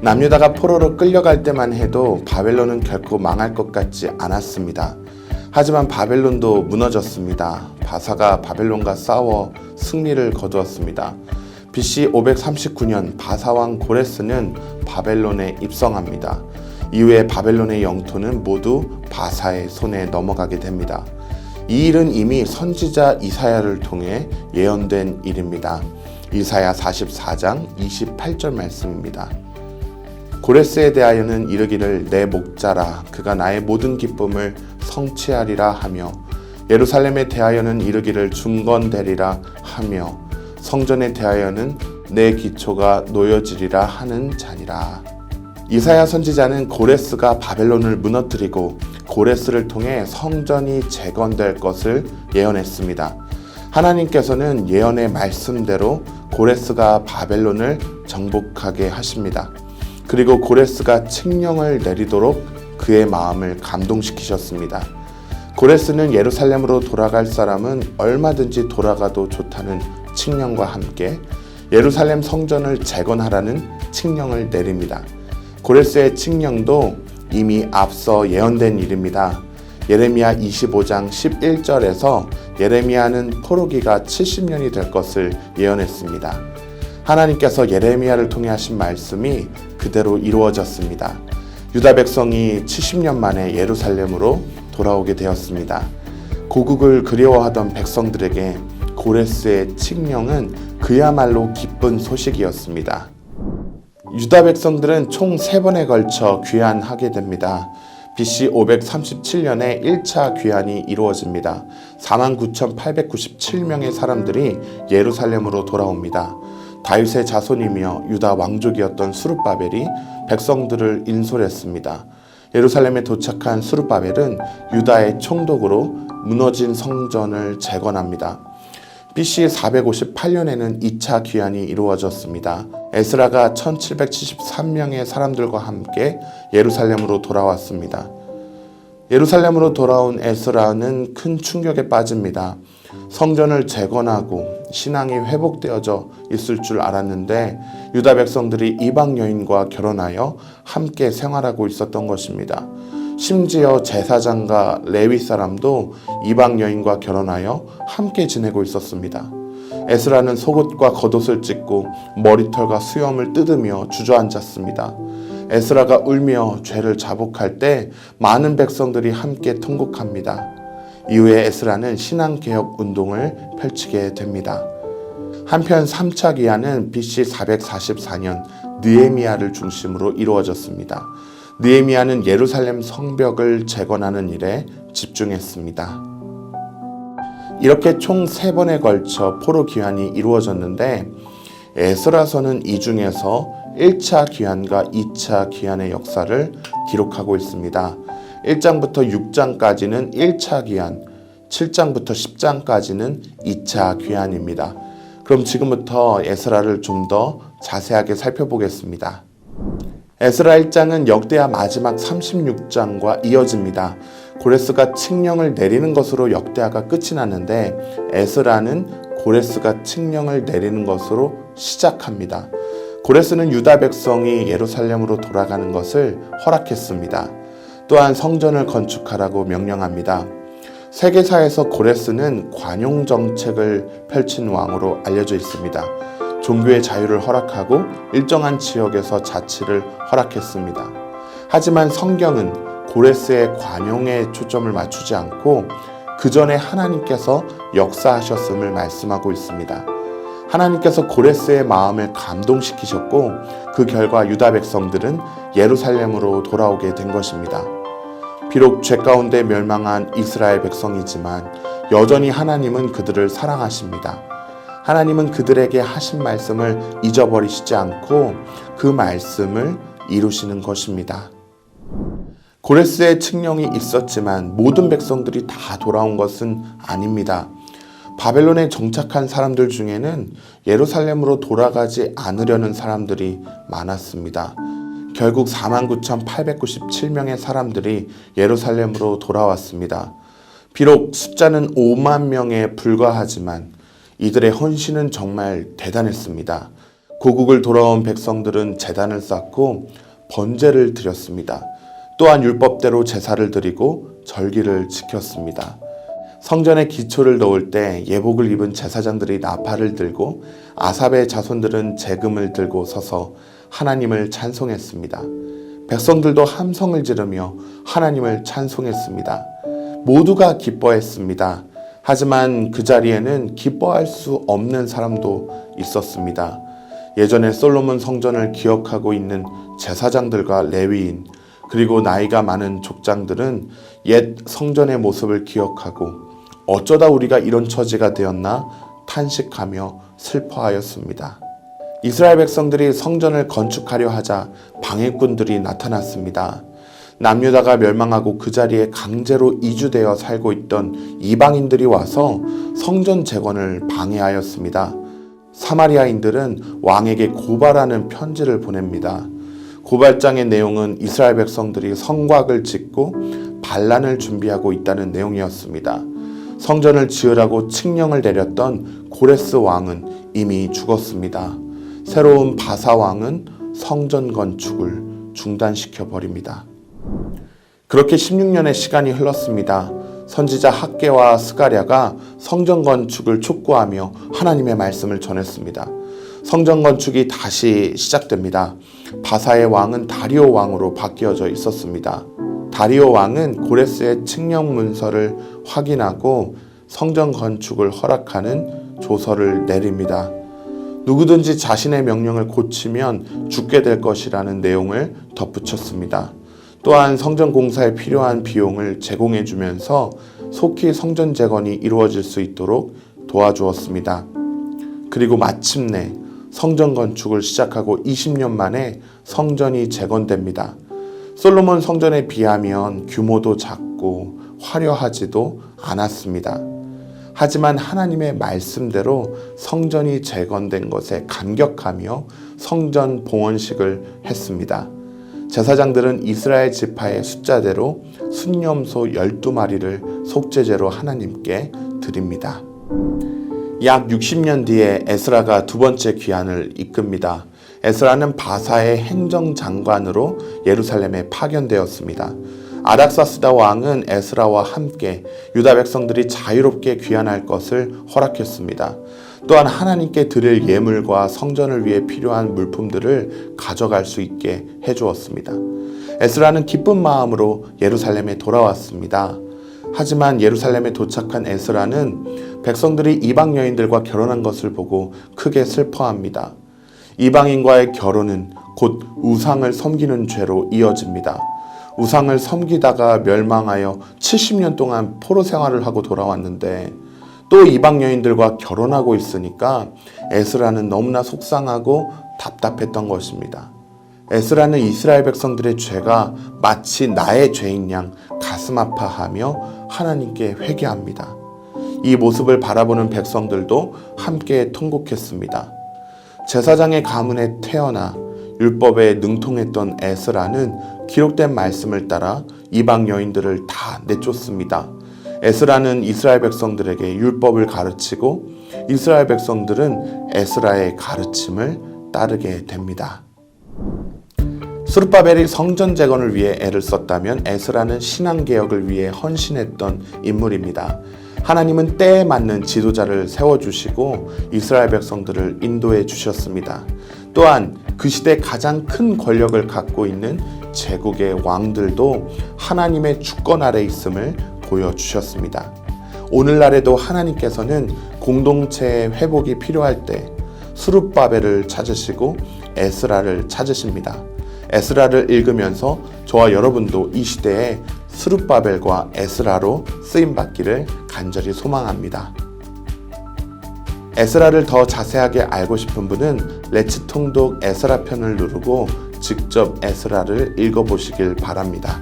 남유다가 포로로 끌려갈 때만 해도 바벨론은 결코 망할 것 같지 않았습니다. 하지만 바벨론도 무너졌습니다. 바사가 바벨론과 싸워 승리를 거두었습니다. BC 539년 바사왕 고레스는 바벨론에 입성합니다. 이후에 바벨론의 영토는 모두 바사의 손에 넘어가게 됩니다. 이 일은 이미 선지자 이사야를 통해 예언된 일입니다. 이사야 44장 28절 말씀입니다. 고레스에 대하여는 이르기를 내 목자라 그가 나의 모든 기쁨을 성취하리라 하며 예루살렘에 대하여는 이르기를 중건되리라 하며 성전에 대하여는 내 기초가 놓여지리라 하는 자니라. 이사야 선지자는 고레스가 바벨론을 무너뜨리고 고레스를 통해 성전이 재건될 것을 예언했습니다. 하나님께서는 예언의 말씀대로 고레스가 바벨론을 정복하게 하십니다. 그리고 고레스가 칙령을 내리도록 그의 마음을 감동시키셨습니다. 고레스는 예루살렘으로 돌아갈 사람은 얼마든지 돌아가도 좋다는 칙령과 함께 예루살렘 성전을 재건하라는 칙령을 내립니다. 고레스의 칙령도 이미 앞서 예언된 일입니다. 예레미야 25장 11절에서 예레미야는 포로기가 70년이 될 것을 예언했습니다. 하나님께서 예레미야를 통해 하신 말씀이 그대로 이루어졌습니다. 유다 백성이 70년 만에 예루살렘으로 돌아오게 되었습니다. 고국을 그리워하던 백성들에게 고레스의 칙령은 그야말로 기쁜 소식이었습니다. 유다 백성들은 총 3번에 걸쳐 귀환하게 됩니다. BC 537년에 1차 귀환이 이루어집니다. 49,897명의 사람들이 예루살렘으로 돌아옵니다. 다윗의 자손이며 유다 왕족이었던 스룹바벨이 백성들을 인솔했습니다. 예루살렘에 도착한 스룹바벨은 유다의 총독으로 무너진 성전을 재건합니다. BC 458년에는 2차 귀환이 이루어졌습니다. 에스라가 1773명의 사람들과 함께 예루살렘으로 돌아왔습니다. 예루살렘으로 돌아온 에스라는 큰 충격에 빠집니다. 성전을 재건하고 신앙이 회복되어져 있을 줄 알았는데 유다 백성들이 이방 여인과 결혼하여 함께 생활하고 있었던 것입니다. 심지어 제사장과 레위 사람도 이방 여인과 결혼하여 함께 지내고 있었습니다. 에스라는 속옷과 겉옷을 찢고 머리털과 수염을 뜯으며 주저앉았습니다. 에스라가 울며 죄를 자복할 때 많은 백성들이 함께 통곡합니다. 이후에 에스라는 신앙개혁 운동을 펼치게 됩니다. 한편 3차 귀환은 BC 444년 느헤미야를 중심으로 이루어졌습니다. 느헤미야는 예루살렘 성벽을 재건하는 일에 집중했습니다. 이렇게 총 3번에 걸쳐 포로 귀환이 이루어졌는데 에스라서는 이 중에서 1차 귀환과 2차 귀환의 역사를 기록하고 있습니다. 1장부터 6장까지는 1차 귀환, 7장부터 10장까지는 2차 귀환입니다. 그럼 지금부터 에스라를 좀 더 자세하게 살펴보겠습니다. 에스라 1장은 역대하 마지막 36장과 이어집니다. 고레스가 칙령을 내리는 것으로 역대하가 끝이 났는데 에스라는 고레스가 칙령을 내리는 것으로 시작합니다. 고레스는 유다 백성이 예루살렘으로 돌아가는 것을 허락했습니다. 또한 성전을 건축하라고 명령합니다. 세계사에서 고레스는 관용 정책을 펼친 왕으로 알려져 있습니다. 종교의 자유를 허락하고 일정한 지역에서 자치를 허락했습니다. 하지만 성경은 고레스의 관용에 초점을 맞추지 않고 그 전에 하나님께서 역사하셨음을 말씀하고 있습니다. 하나님께서 고레스의 마음을 감동시키셨고 그 결과 유다 백성들은 예루살렘으로 돌아오게 된 것입니다. 비록 죄 가운데 멸망한 이스라엘 백성이지만 여전히 하나님은 그들을 사랑하십니다. 하나님은 그들에게 하신 말씀을 잊어버리시지 않고 그 말씀을 이루시는 것입니다. 고레스의 칙령이 있었지만 모든 백성들이 다 돌아온 것은 아닙니다. 바벨론에 정착한 사람들 중에는 예루살렘으로 돌아가지 않으려는 사람들이 많았습니다. 결국 49,897명의 사람들이 예루살렘으로 돌아왔습니다. 비록 숫자는 5만 명에 불과하지만 이들의 헌신은 정말 대단했습니다. 고국을 돌아온 백성들은 제단을 쌓고 번제를 드렸습니다. 또한 율법대로 제사를 드리고 절기를 지켰습니다. 성전에 기초를 넣을 때 예복을 입은 제사장들이 나팔을 들고 아삽의 자손들은 제금을 들고 서서 하나님을 찬송했습니다. 백성들도 함성을 지르며 하나님을 찬송했습니다. 모두가 기뻐했습니다. 하지만 그 자리에는 기뻐할 수 없는 사람도 있었습니다. 예전에 솔로몬 성전을 기억하고 있는 제사장들과 레위인, 그리고 나이가 많은 족장들은 옛 성전의 모습을 기억하고 어쩌다 우리가 이런 처지가 되었나 탄식하며 슬퍼하였습니다. 이스라엘 백성들이 성전을 건축하려 하자 방해꾼들이 나타났습니다. 남유다가 멸망하고 그 자리에 강제로 이주되어 살고 있던 이방인들이 와서 성전 재건을 방해하였습니다. 사마리아인들은 왕에게 고발하는 편지를 보냅니다. 고발장의 내용은 이스라엘 백성들이 성곽을 짓고 반란을 준비하고 있다는 내용이었습니다. 성전을 지으라고 칙령을 내렸던 고레스 왕은 이미 죽었습니다. 새로운 바사 왕은 성전 건축을 중단시켜 버립니다. 그렇게 16년의 시간이 흘렀습니다. 선지자 학개와 스가랴가 성전 건축을 촉구하며 하나님의 말씀을 전했습니다. 성전 건축이 다시 시작됩니다. 바사의 왕은 다리오 왕으로 바뀌어져 있었습니다. 다리오 왕은 고레스의 칙령 문서를 확인하고 성전 건축을 허락하는 조서를 내립니다. 누구든지 자신의 명령을 고치면 죽게 될 것이라는 내용을 덧붙였습니다. 또한 성전 공사에 필요한 비용을 제공해 주면서 속히 성전 재건이 이루어질 수 있도록 도와주었습니다. 그리고 마침내 성전 건축을 시작하고 20년 만에 성전이 재건됩니다. 솔로몬 성전에 비하면 규모도 작고 화려하지도 않았습니다. 하지만 하나님의 말씀대로 성전이 재건된 것에 감격하며 성전 봉헌식을 했습니다. 제사장들은 이스라엘 지파의 숫자대로 순염소 12마리를 속죄제로 하나님께 드립니다. 약 60년 뒤에 에스라가 두 번째 귀환을 이끕니다. 에스라는 바사의 행정장관으로 예루살렘에 파견되었습니다. 아닥사스다 왕은 에스라와 함께 유다 백성들이 자유롭게 귀환할 것을 허락했습니다. 또한 하나님께 드릴 예물과 성전을 위해 필요한 물품들을 가져갈 수 있게 해주었습니다. 에스라는 기쁜 마음으로 예루살렘에 돌아왔습니다. 하지만 예루살렘에 도착한 에스라는 백성들이 이방 여인들과 결혼한 것을 보고 크게 슬퍼합니다. 이방인과의 결혼은 곧 우상을 섬기는 죄로 이어집니다. 우상을 섬기다가 멸망하여 70년 동안 포로 생활을 하고 돌아왔는데 또 이방 여인들과 결혼하고 있으니까 에스라는 너무나 속상하고 답답했던 것입니다. 에스라는 이스라엘 백성들의 죄가 마치 나의 죄인 양 가슴 아파하며 하나님께 회개합니다. 이 모습을 바라보는 백성들도 함께 통곡했습니다. 제사장의 가문에 태어나 율법에 능통했던 에스라는 기록된 말씀을 따라 이방 여인들을 다 내쫓습니다. 에스라는 이스라엘 백성들에게 율법을 가르치고 이스라엘 백성들은 에스라의 가르침을 따르게 됩니다. 스룹바벨이 성전 재건을 위해 애를 썼다면 에스라는 신앙개혁을 위해 헌신했던 인물입니다. 하나님은 때에 맞는 지도자를 세워주시고 이스라엘 백성들을 인도해 주셨습니다. 또한 그 시대 가장 큰 권력을 갖고 있는 제국의 왕들도 하나님의 주권 아래 있음을 보여주셨습니다. 오늘날에도 하나님께서는 공동체의 회복이 필요할 때 스룹바벨을 찾으시고 에스라를 찾으십니다. 에스라를 읽으면서 저와 여러분도 이 시대에 스룹바벨과 에스라로 쓰임받기를 간절히 소망합니다. 에스라를 더 자세하게 알고 싶은 분은 레츠 통독 에스라 편을 누르고 직접 에스라를 읽어보시길 바랍니다.